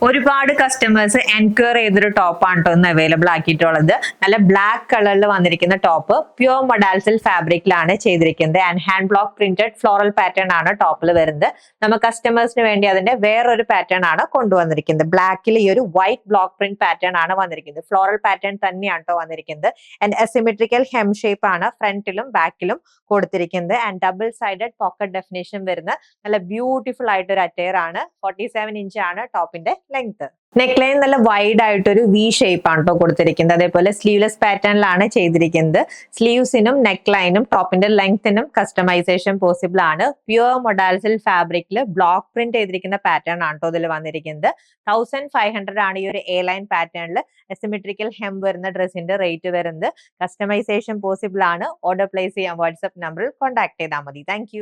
ഒരുപാട് customers enquire ചെയ്തൊരു ടോപ്പാണ് കേട്ടോ ഇന്ന് അവൈലബിൾ ആക്കിയിട്ടുള്ളത്. നല്ല ബ്ലാക്ക് കളറിൽ വന്നിരിക്കുന്ന ടോപ്പ് പ്യൂർ മൊഡാൽസിൽ ഫാബ്രിക്കിലാണ് ചെയ്തിരിക്കുന്നത്. And hand block printed floral pattern ആണ് ടോപ്പിൽ വരുന്നത്. നമ്മൾ കസ്റ്റമേഴ്സിന് വേണ്ടി അതിന്റെ വേറൊരു പാറ്റേൺ ആണ് കൊണ്ടുവന്നിരിക്കുന്നത്. ബ്ലാക്കിൽ ഈ ഒരു വൈറ്റ് ബ്ലോക്ക് പ്രിന്റ് പാറ്റേൺ ആണ് വന്നിരിക്കുന്നത്. ഫ്ലോറൽ പാറ്റേൺ തന്നെയാണ് കേട്ടോ വന്നിരിക്കുന്നത്. ആൻഡ് അസിമെട്രിക്കൽ ഹെം ഷേപ്പ് ആണ് ഫ്രണ്ടിലും ബാക്കിലും കൊടുത്തിരിക്കുന്നത്. And double sided pocket definition വരുന്ന നല്ല ബ്യൂട്ടിഫുൾ ആയിട്ട് ഒരു അറ്റയർ ആണ്. 47 ഇഞ്ച് ആണ് ടോപ്പിന്റെ ലെങ്ത്. നെക്ക് ലൈൻ നല്ല വൈഡ് ആയിട്ടൊരു വി ഷേപ്പ് ആണ് കേട്ടോ കൊടുത്തിരിക്കുന്നത്. അതേപോലെ സ്ലീവ്ലെസ് പാറ്റേണിലാണ് ചെയ്തിരിക്കുന്നത്. സ്ലീവ്സിനും നെക്ക് ലൈനും ടോപ്പിന്റെ ലെങ്ത്തിനും കസ്റ്റമൈസേഷൻ പോസിബിൾ ആണ്. പ്യുവർ മൊഡാൽസിൽ ഫാബ്രിക്കിൽ ബ്ലോക്ക് പ്രിന്റ് ചെയ്തിരിക്കുന്ന പാറ്റേൺ ആണ് കേട്ടോ ഇതിൽ വന്നിരിക്കുന്നത്. 1500 ആണ് ഈ ഒരു എ ലൈൻ പാറ്റേണിൽ അസിമെട്രിക്കൽ ഹെം വരുന്ന ഡ്രസ്സിന്റെ റേറ്റ് വരുന്നത്. കസ്റ്റമൈസേഷൻ പോസിബിൾ ആണ്. ഓർഡർ പ്ലേസ് ചെയ്യാൻ വാട്സ്ആപ്പ് നമ്പറിൽ കോൺടാക്ട് ചെയ്താൽ മതി. താങ്ക്